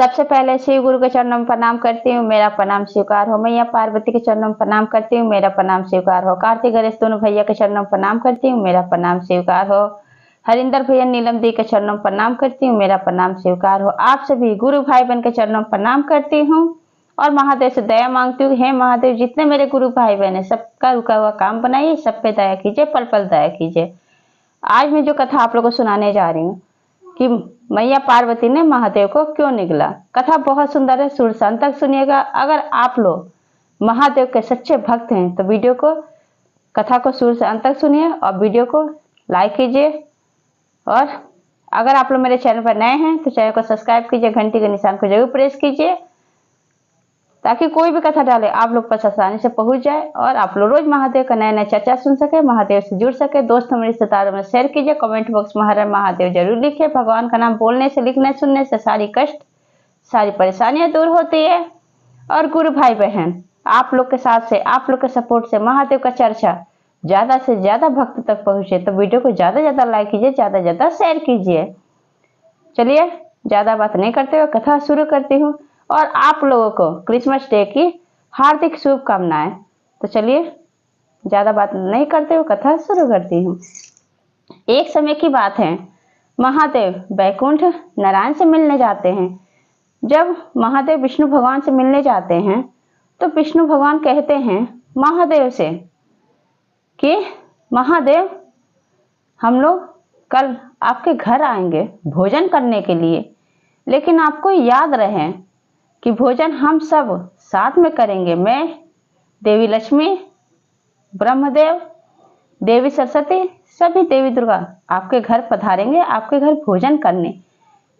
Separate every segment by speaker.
Speaker 1: सबसे पहले शिव गुरु के चरणों में प्रणाम करती हूँ, मेरा प्रणाम स्वीकार हो। मैया पार्वती के चरणों में प्रणाम करती हूँ, मेरा प्रणाम स्वीकार हो। कार्तिक गणेश दोनों भैया के चरणों में प्रणाम करती हूँ, मेरा प्रणाम स्वीकार हो। हरिंदर भैया नीलम दी के चरणों में प्रणाम करती हूँ, मेरा प्रणाम स्वीकार हो। आप सभी गुरु भाई बहन के चरणों में प्रणाम करती हूँ और महादेव से दया मांगती हूँ। हे महादेव, जितने मेरे गुरु भाई बहन है सबका रुका हुआ काम बनाइए, सब पे दया कीजिए, पल पल दया कीजिए। आज मैं जो कथा आप लोगों को सुनाने जा रही हूँ कि मैया पार्वती ने महादेव को क्यों निगला। कथा बहुत सुंदर है, शुरू से अंत तक सुनिएगा। अगर आप लोग महादेव के सच्चे भक्त हैं तो वीडियो को, कथा को शुरू से अंत तक सुनिए और वीडियो को लाइक कीजिए। और अगर आप लोग मेरे चैनल पर नए हैं तो चैनल को सब्सक्राइब कीजिए, घंटी के निशान को जरूर प्रेस कीजिए ताकि कोई भी कथा डाले आप लोग पास आसानी से पहुंच जाए और आप लोग रोज महादेव का नया नया चर्चा सुन सके, महादेव से जुड़ सके। दोस्तों में, रिश्तेदारों में शेयर कीजिए। कमेंट बॉक्स में हर हर महादेव जरूर लिखिए। भगवान का नाम बोलने से, लिखने सुनने से सारी कष्ट, सारी परेशानियां दूर होती है। और गुरु भाई बहन, आप लोग के साथ से, आप लोग के सपोर्ट से महादेव का चर्चा ज्यादा से ज्यादा भक्त तक पहुंचे तो वीडियो को ज्यादा ज्यादा लाइक कीजिए, ज्यादा ज्यादा शेयर कीजिए। चलिए ज्यादा बात नहीं करते हुए कथा शुरू करती हूँ और आप लोगों को क्रिसमस डे की हार्दिक शुभकामनाएं। तो चलिए ज्यादा बात नहीं करते हुए कथा शुरू करती हूँ। एक समय की बात है, महादेव बैकुंठ नारायण से मिलने जाते हैं। जब महादेव विष्णु भगवान से मिलने जाते हैं तो विष्णु भगवान कहते हैं महादेव से कि महादेव, हम लोग कल आपके घर आएंगे भोजन करने के लिए, लेकिन आपको याद रहे कि भोजन हम सब साथ में करेंगे। मैं, देवी लक्ष्मी, ब्रह्मदेव, देवी सरस्वती, सभी देवी दुर्गा आपके घर पधारेंगे, आपके घर भोजन करने।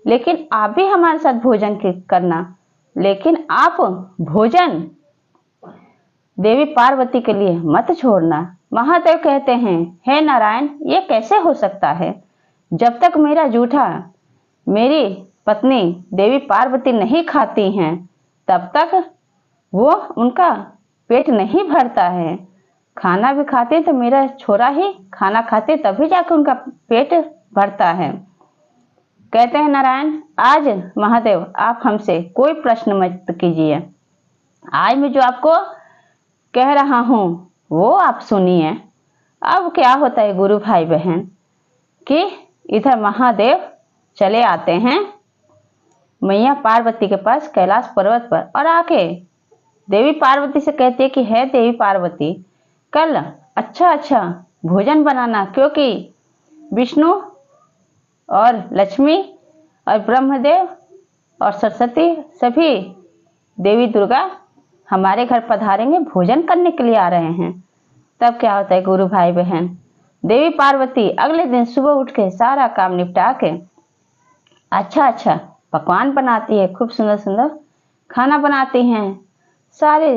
Speaker 1: लेकिन आप भी हमारे साथ भोजन करना, लेकिन आप भोजन देवी पार्वती के लिए मत छोड़ना। महादेव कहते हैं, हे नारायण, ये कैसे हो सकता है? जब तक मेरा जूठा मेरी पत्नी देवी पार्वती नहीं खाती हैं तब तक वो, उनका पेट नहीं भरता है। खाना भी खाते तो मेरा छोरा ही खाना खाते तभी जाकर उनका पेट भरता है। कहते हैं नारायण, आज महादेव आप हमसे कोई प्रश्न मत कीजिए। आज मैं जो आपको कह रहा हूँ वो आप सुनिए। अब क्या होता है गुरु भाई बहन कि इधर महादेव चले आते हैं मैया पार्वती के पास कैलाश पर्वत पर और आके देवी पार्वती से कहती है कि है देवी पार्वती, कल अच्छा भोजन बनाना, क्योंकि विष्णु और लक्ष्मी और ब्रह्मदेव और सरस्वती सभी देवी दुर्गा हमारे घर पधारेंगे, भोजन करने के लिए आ रहे हैं। तब क्या होता है गुरु भाई बहन, देवी पार्वती अगले दिन सुबह उठ के सारा काम निपटा के अच्छा पकवान बनाती है, खूब सुंदर सुंदर खाना बनाती हैं। सारे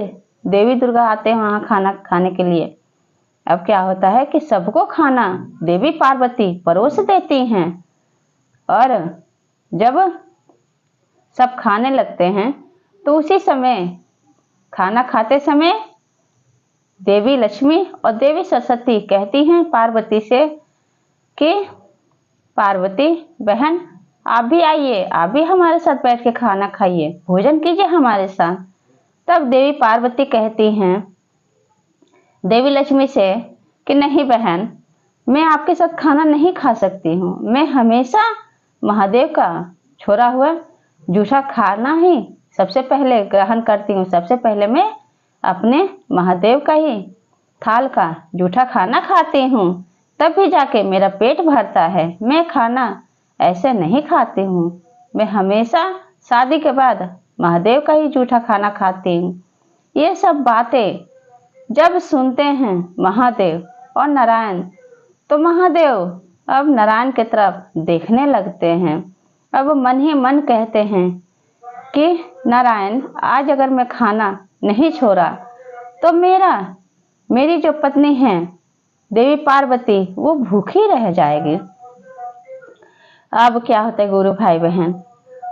Speaker 1: देवी दुर्गा आते हैं वहाँ खाना खाने के लिए। अब क्या होता है कि सबको खाना देवी पार्वती परोस देती हैं और जब सब खाने लगते हैं तो उसी समय, खाना खाते समय देवी लक्ष्मी और देवी सरस्वती कहती हैं पार्वती से कि पार्वती बहन, आप भी आइए, आप भी हमारे साथ बैठ के खाना खाइए, भोजन कीजिए हमारे साथ। तब देवी पार्वती कहती हैं देवी लक्ष्मी से कि नहीं बहन, मैं आपके साथ खाना नहीं खा सकती हूँ। मैं हमेशा महादेव का छोड़ा हुआ जूठा खाना ही सबसे पहले ग्रहण करती हूँ। सबसे पहले मैं अपने महादेव का ही थाल का जूठा खाना खाती हूँ, तब भी जाके मेरा पेट भरता है। मैं खाना ऐसे नहीं खाती हूँ, मैं हमेशा शादी के बाद महादेव का ही जूठा खाना खाती हूँ। ये सब बातें जब सुनते हैं महादेव और नारायण तो महादेव अब नारायण की तरफ देखने लगते हैं। अब मन ही मन कहते हैं कि नारायण, आज अगर मैं खाना नहीं छोड़ा तो मेरी जो पत्नी है देवी पार्वती वो भूखी रह जाएगी। अब क्या होता है गुरु भाई बहन,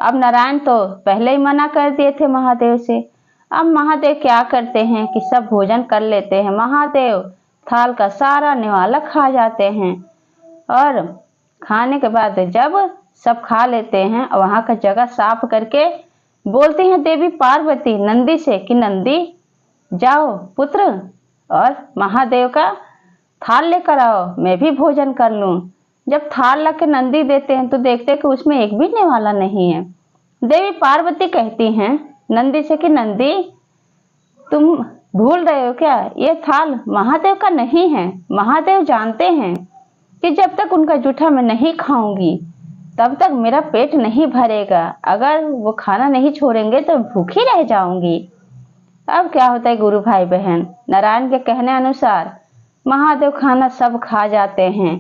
Speaker 1: अब नारायण तो पहले ही मना कर दिए थे महादेव से। अब महादेव क्या करते हैं कि सब भोजन कर लेते हैं। महादेव थाल का सारा निवाला खा जाते हैं और खाने के बाद जब सब खा लेते हैं और वहाँ का जगह साफ करके बोलती हैं देवी पार्वती नंदी से कि नंदी जाओ पुत्र और महादेव का थाल लेकर आओ, मैं भी भोजन कर लूं। जब थाल ला के नंदी देते हैं तो देखते हैं कि उसमें एक भी निवाला नहीं है। देवी पार्वती कहती हैं नंदी से कि नंदी तुम भूल रहे हो क्या, ये थाल महादेव का नहीं है। महादेव जानते हैं कि जब तक उनका जूठा मैं नहीं खाऊंगी तब तक मेरा पेट नहीं भरेगा। अगर वो खाना नहीं छोड़ेंगे तो भूखी रह जाऊंगी। अब क्या होता है गुरु भाई बहन, नारायण के कहने अनुसार महादेव खाना सब खा जाते हैं।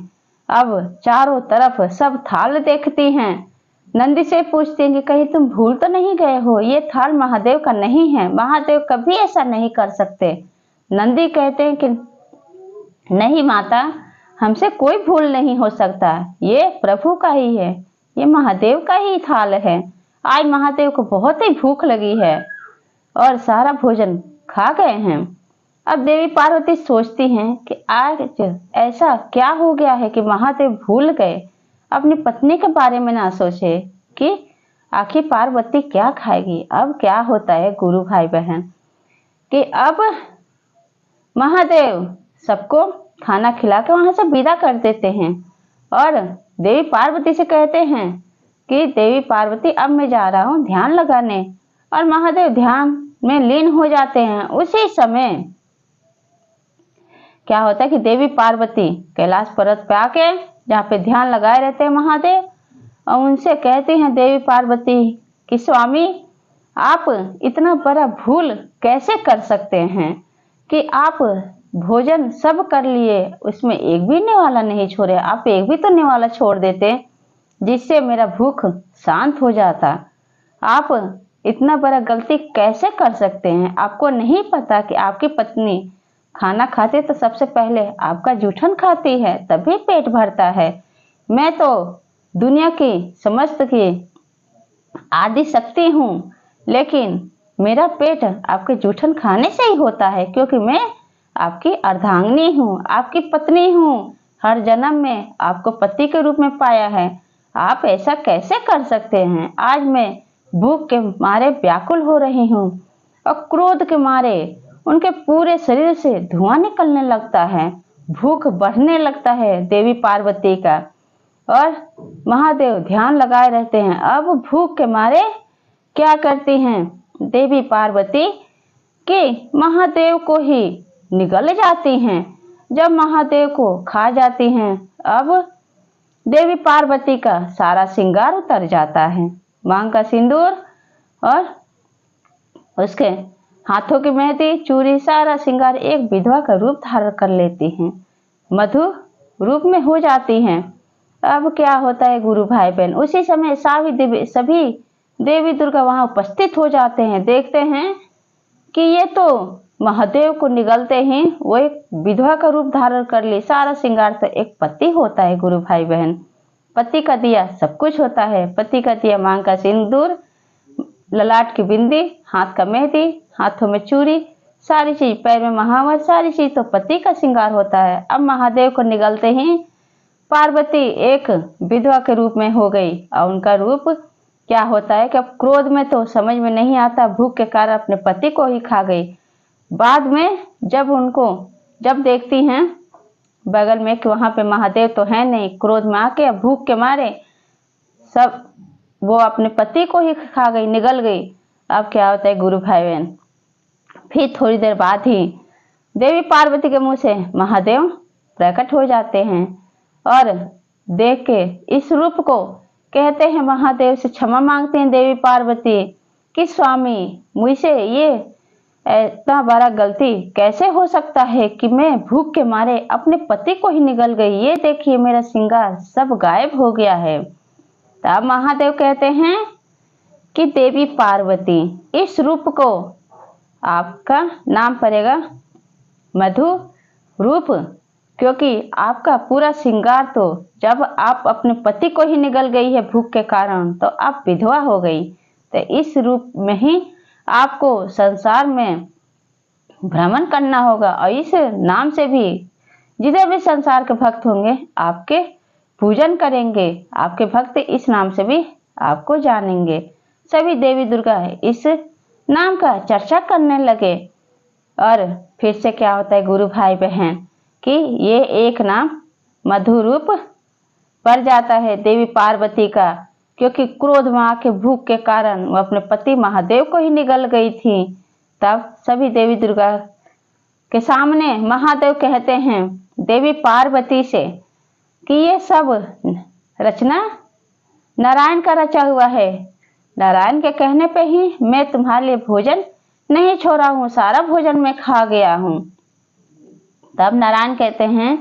Speaker 1: अब चारों तरफ सब थाल देखती हैं। नंदी से पूछती हैं कि कहीं तुम भूल तो नहीं गए हो, ये थाल महादेव का नहीं है, महादेव कभी ऐसा नहीं कर सकते। नंदी कहते हैं कि नहीं माता, हमसे कोई भूल नहीं हो सकता, ये प्रभु का ही है, ये महादेव का ही थाल है। आज महादेव को बहुत ही भूख लगी है और सारा भोजन खा गए हैं। अब देवी पार्वती सोचती हैं कि आज ऐसा क्या हो गया है कि महादेव भूल गए, अपनी पत्नी के बारे में ना सोचे कि आखिर पार्वती क्या खाएगी। अब क्या होता है गुरु भाई बहन कि अब महादेव सबको खाना खिला के वहां से विदा कर देते हैं और देवी पार्वती से कहते हैं कि देवी पार्वती अब मैं जा रहा हूँ ध्यान लगाने। और महादेव ध्यान में लीन हो जाते हैं। उसी समय क्या होता है कि देवी पार्वती कैलाश पर्वत पे आके जहाँ पे ध्यान लगाए रहते हैं महादेव, और उनसे कहती हैं देवी पार्वती कि स्वामी आप इतना बड़ा भूल कैसे कर सकते हैं कि आप भोजन सब कर लिए, उसमें एक भी निवाला नहीं छोड़े। आप एक भी तो निवाला छोड़ देते जिससे मेरा भूख शांत हो जाता। आप इतना बड़ा गलती कैसे कर सकते हैं? आपको नहीं पता कि आपकी पत्नी खाना खाते तो सबसे पहले आपका जूठन खाती है तभी पेट भरता है। मैं तो दुनिया की समस्त की आदि शक्ति हूँ, लेकिन मेरा पेट आपके जूठन खाने से ही होता है, क्योंकि मैं आपकी अर्धांगिनी हूँ, आपकी पत्नी हूँ। हर जन्म में आपको पति के रूप में पाया है। आप ऐसा कैसे कर सकते हैं? आज मैं भूख के मारे व्याकुल हो रही हूँ और क्रोध के मारे उनके पूरे शरीर से धुआं निकलने लगता है, भूख बढ़ने लगता है देवी पार्वती का। और महादेव ध्यान लगाए रहते हैं। अब भूख के मारे क्या करती हैं देवी पार्वती कि महादेव को ही निगल जाती हैं। जब महादेव को खा जाती हैं, अब देवी पार्वती का सारा श्रृंगार उतर जाता है, मांग का सिंदूर और उसके हाथों की मेहंदी, चूड़ी, सारा श्रृंगार एक विधवा का रूप धारण कर लेती हैं, मधु रूप में हो जाती हैं। अब क्या होता है गुरु भाई बहन, उसी समय सभी देवी दुर्गा वहां उपस्थित हो जाते हैं। देखते हैं कि ये तो महादेव को निगलते ही वो एक विधवा का रूप धारण कर ली। सारा श्रृंगार तो एक पति होता है गुरु भाई बहन, पति का दिया सब कुछ होता है। पति का दिया मांग का सिंदूर, ललाट की बिंदी, हाथ का मेहंदी, हाथों में चूड़ी, सारी चीज, पैर में महावर, सारी चीज तो पति का श्रृंगार होता है। अब महादेव को निगलते ही पार्वती एक विधवा के रूप में हो गई और उनका रूप क्या होता है कि अब क्रोध में तो समझ में नहीं आता, भूख के कारण अपने पति को ही खा गई। बाद में जब देखती हैं बगल में कि वहां पे महादेव तो है नहीं, क्रोध में आके भूख के मारे सब वो अपने पति को ही खा गई, निगल गई। अब क्या होता है गुरु भाई बहन, फिर थोड़ी देर बाद ही देवी पार्वती के मुंह से महादेव प्रकट हो जाते हैं और देख के इस रूप को कहते हैं, महादेव से क्षमा मांगते हैं देवी पार्वती कि स्वामी मुझसे ये इतना बड़ा गलती कैसे हो सकता है कि मैं भूख के मारे अपने पति को ही निगल गई, ये देखिए मेरा श्रृंगार सब गायब हो गया है। तब महादेव कहते हैं कि देवी पार्वती इस रूप को आपका नाम पड़ेगा मधु रूप, क्योंकि आपका पूरा श्रृंगार तो जब आप अपने पति को ही निगल गई है भूख के कारण तो आप विधवा हो गई। तो इस रूप में ही आपको संसार में भ्रमण करना होगा और इस नाम से भी जितने भी संसार के भक्त होंगे आपके पूजन करेंगे, आपके भक्त इस नाम से भी आपको जानेंगे। सभी देवी दुर्गा इस नाम का चर्चा करने लगे। और फिर से क्या होता है गुरु भाई बहन कि ये एक नाम मधु रूप पड़ जाता है देवी पार्वती का, क्योंकि क्रोध मां के भूख के कारण वो अपने पति महादेव को ही निगल गई थी। तब सभी देवी दुर्गा के सामने महादेव कहते हैं देवी पार्वती से कि ये सब रचना नारायण का रचा हुआ है। नारायण के कहने पे ही मैं तुम्हारे लिए भोजन नहीं छोड़ा हूँ, सारा भोजन मैं खा गया हूँ। तब नारायण कहते हैं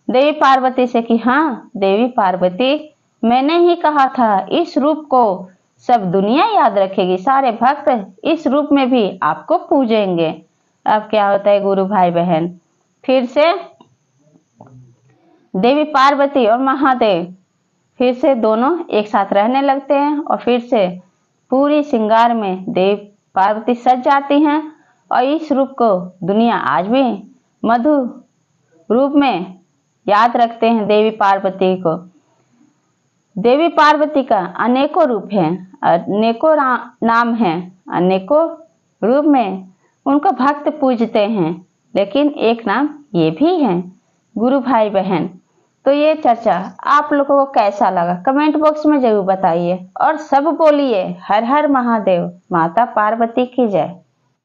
Speaker 1: देवी पार्वती से कि हाँ देवी पार्वती, मैंने ही कहा था इस रूप को सब दुनिया याद रखेगी, सारे भक्त इस रूप में भी आपको पूजेंगे। अब क्या होता है गुरु भाई बहन, फिर से देवी पार्वती और महादेव फिर से दोनों एक साथ रहने लगते हैं और फिर से पूरी श्रृंगार में देवी पार्वती सज जाती हैं। और इस रूप को दुनिया आज भी मधु रूप में याद रखते हैं देवी पार्वती को। देवी पार्वती का अनेकों रूप हैं, अनेकों नाम हैं, अनेकों रूप में उनको भक्त पूजते हैं, लेकिन एक नाम ये भी है गुरु भाई बहन। तो ये चर्चा आप लोगों को कैसा लगा कमेंट बॉक्स में जरूर बताइए और सब बोलिए हर हर महादेव, माता पार्वती की जय।